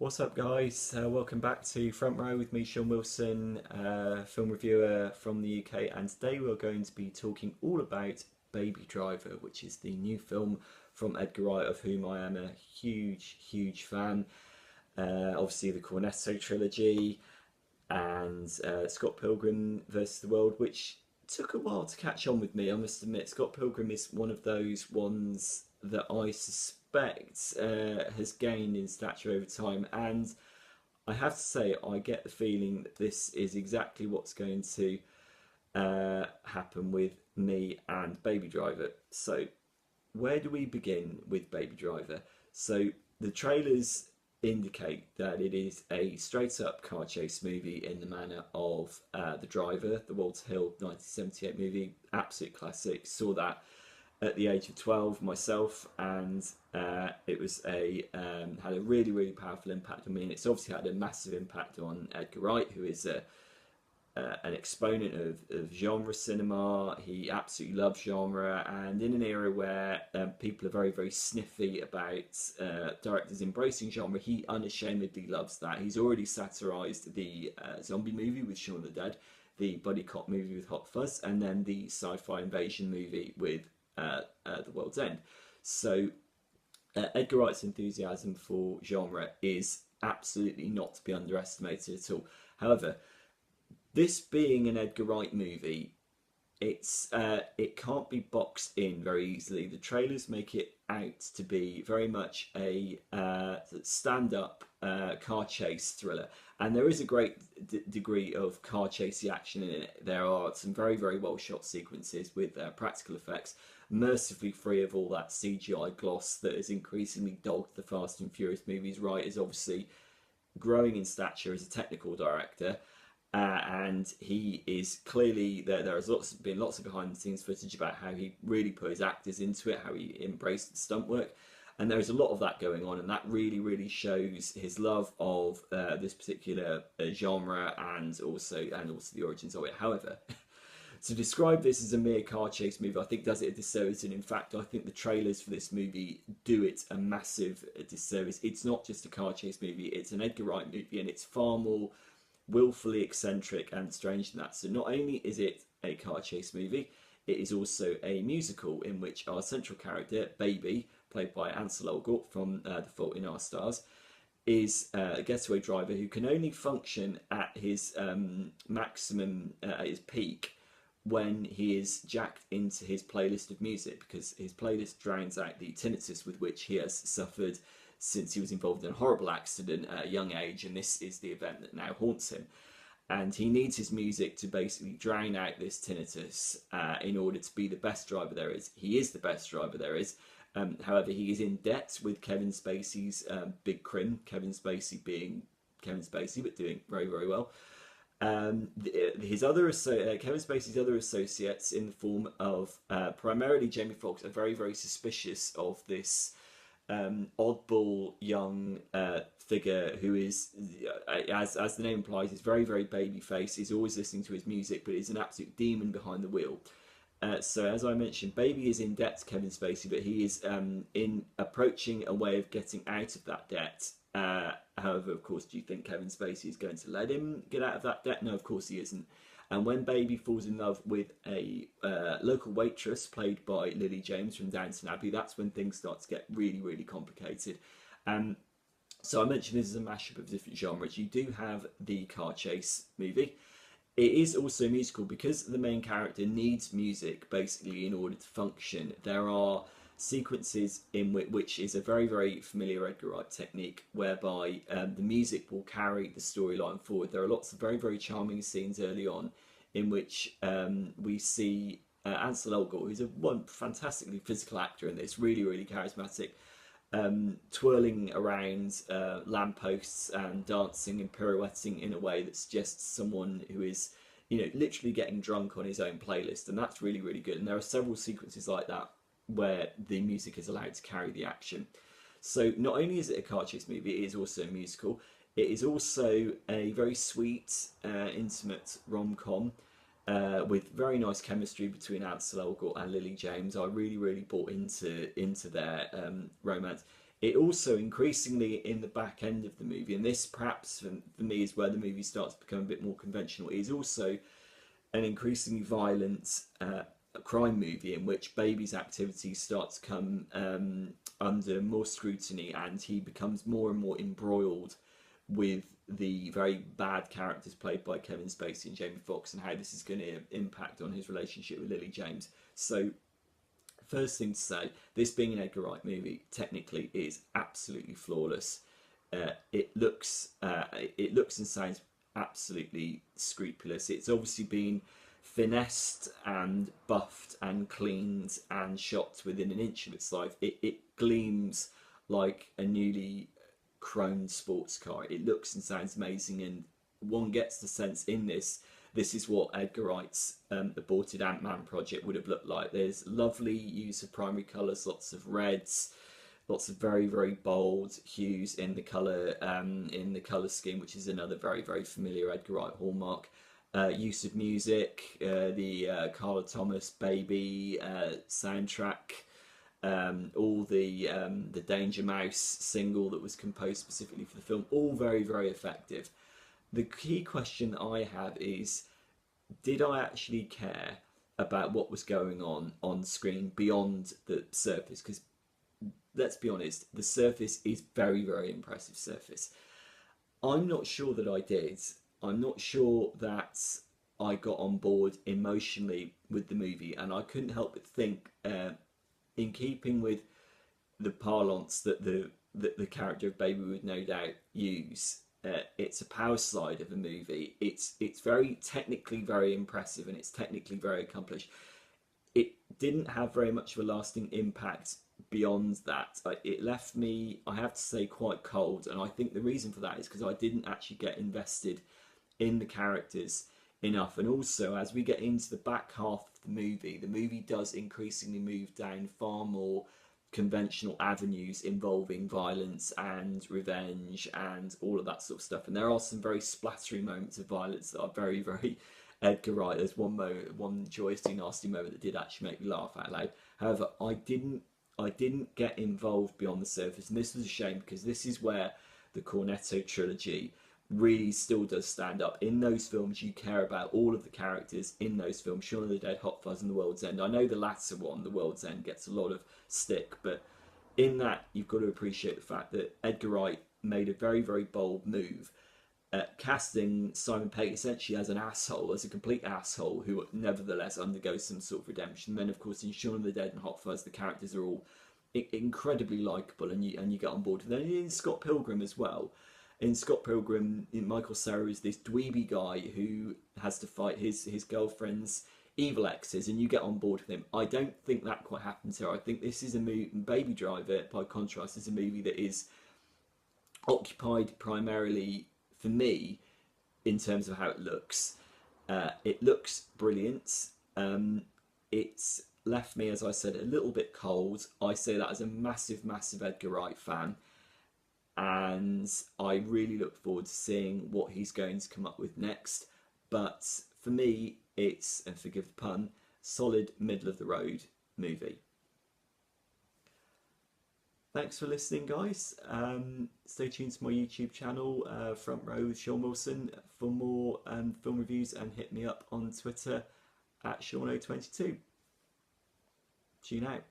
What's up, guys? Welcome back to Front Row with me, Sean Wilson, film reviewer from the UK, and today we're going to be talking all about Baby Driver, which is the new film from Edgar Wright, of whom I am a huge fan. Obviously, the Cornetto trilogy and Scott Pilgrim versus the World, which took a while to catch on with me. I must admit, Scott Pilgrim is one of those ones that I suspect has gained in stature over time, and I have to say I get the feeling that this is exactly what's going to happen with me and Baby Driver. So where do we begin with Baby Driver? So the trailers indicate that it is a straight up car chase movie in the manner of The Driver, the Walter Hill 1978 movie, absolute classic. Saw that at the age of 12 myself, and it was had a really powerful impact on me, and it's obviously had a massive impact on Edgar Wright, who is an exponent of genre cinema. He absolutely loves genre, and in an era where people are very sniffy about directors embracing genre, he unashamedly loves that. He's already satirised the zombie movie with Shaun of the Dead, the buddy cop movie with Hot Fuzz, and then the sci-fi invasion movie with The World's End. So Edgar Wright's enthusiasm for genre is absolutely not to be underestimated at all. However, this being an Edgar Wright movie, it can't be boxed in very easily. The trailers make it out to be very much a stand-up car chase thriller, and there is a great degree of car chasey action in it. There are some very well shot sequences with practical effects, mercifully free of all that CGI gloss that has increasingly dogged the Fast and Furious movies. Wright is obviously growing in stature as a technical director. And he is clearly there has been lots of behind the scenes footage about how he really put his actors into it, how he embraced the stunt work, and there's a lot of that going on, and that really shows his love of this particular genre, and also the origins of it. However, to describe this as a mere car chase movie, I think does it a disservice, and in fact I think the trailers for this movie do it a massive disservice. It's not just a car chase movie, it's an Edgar Wright movie, and it's far more willfully eccentric and strange than that. So not only is it a car chase movie, it is also a musical in which our central character, Baby, played by Ansel Elgort from The Fault in Our Stars, is a getaway driver who can only function at his maximum, at his peak, when he is jacked into his playlist of music, because his playlist drowns out the tinnitus with which he has suffered since he was involved in a horrible accident at a young age, and this is the event that now haunts him. And he needs his music to basically drown out this tinnitus in order to be the best driver there is. He is the best driver there is. However, he is in debt with Kevin Spacey's Big Crim, Kevin Spacey being Kevin Spacey, but doing very well. Kevin Spacey's other associates, in the form of primarily Jamie Foxx, are very suspicious of this oddball young figure who is, as the name implies, is very baby face. He's always listening to his music, but is an absolute demon behind the wheel. So as I mentioned, Baby is in debt to Kevin Spacey, but he is in approaching a way of getting out of that debt. However, of course, do you think Kevin Spacey is going to let him get out of that debt? No, of course he isn't. And when Baby falls in love with a local waitress played by Lily James from Downton Abbey, that's when things start to get really complicated. So I mentioned this is a mashup of different genres. You do have the car chase movie. It is also musical because the main character needs music basically in order to function. There are sequences in which is a very familiar Edgar Wright technique, whereby the music will carry the storyline forward. There are lots of very charming scenes early on in which we see Ansel Elgort, who's one fantastically physical actor in this, really charismatic, twirling around lampposts and dancing and pirouetting in a way that suggests someone who is, literally getting drunk on his own playlist, and that's really good. And there are several sequences like that where the music is allowed to carry the action. So not only is it a car chase movie, it is also a musical. It is also a very sweet, intimate rom-com with very nice chemistry between Ansel Elgort and Lily James. I really bought into their romance. It also increasingly in the back end of the movie, and this perhaps for me is where the movie starts to become a bit more conventional, is also an increasingly violent crime movie in which Baby's activities start to come under more scrutiny, and he becomes more and more embroiled with the very bad characters played by Kevin Spacey and Jamie Foxx, and how this is going to impact on his relationship with Lily James. So, first thing to say, this being an Edgar Wright movie, technically is absolutely flawless. It looks and sounds absolutely scrupulous. It's obviously been finessed and buffed and cleaned and shot within an inch of its life. It gleams like a newly chromed sports car. It looks and sounds amazing, and one gets the sense in this is what Edgar Wright's aborted Ant-Man project would have looked like. There's lovely use of primary colours, lots of reds, lots of very, very bold hues in the colour scheme, which is another very, very familiar Edgar Wright hallmark. Use of music, the Carla Thomas Baby soundtrack, all the Danger Mouse single that was composed specifically for the film, all very, very effective. The key question I have is, did I actually care about what was going on screen beyond the surface? Because let's be honest, the surface is very, very impressive surface. I'm not sure that I did. I'm not sure that I got on board emotionally with the movie, and I couldn't help but think, in keeping with the parlance that the character of Baby would no doubt use, it's a power slide of a movie. It's very technically very impressive, and it's technically very accomplished. It didn't have very much of a lasting impact beyond that. It left me, I have to say, quite cold, and I think the reason for that is because I didn't actually get invested in the characters enough. And also, as we get into the back half of the movie does increasingly move down far more conventional avenues involving violence and revenge and all of that sort of stuff. And there are some very splattery moments of violence that are very, very Edgar Wright. There's one joyously nasty moment that did actually make me laugh out loud. However, I didn't get involved beyond the surface, and this was a shame, because this is where the Cornetto trilogy really still does stand up. In those films, you care about all of the characters in those films. Shaun of the Dead, Hot Fuzz, and The World's End. I know the latter one, The World's End, gets a lot of stick, but in that, you've got to appreciate the fact that Edgar Wright made a very, very bold move, casting Simon Pegg essentially as an asshole, as a complete asshole, who nevertheless undergoes some sort of redemption. And then, of course, in Shaun of the Dead and Hot Fuzz, the characters are all incredibly likeable, and you get on board with them. And in Scott Pilgrim as well. In Scott Pilgrim, Michael Cera is this dweeby guy who has to fight his girlfriend's evil exes, and you get on board with him. I don't think that quite happens here. I think this is a movie, Baby Driver, by contrast, is a movie that is occupied primarily, for me, in terms of how it looks. It looks brilliant. It's left me, as I said, a little bit cold. I say that as a massive, massive Edgar Wright fan. And I really look forward to seeing what he's going to come up with next. But for me, it's, and forgive the pun, solid middle of the road movie. Thanks for listening, guys. Stay tuned to my YouTube channel, Front Row with Sean Wilson, for more film reviews, and hit me up on Twitter at Seano22. Tune out.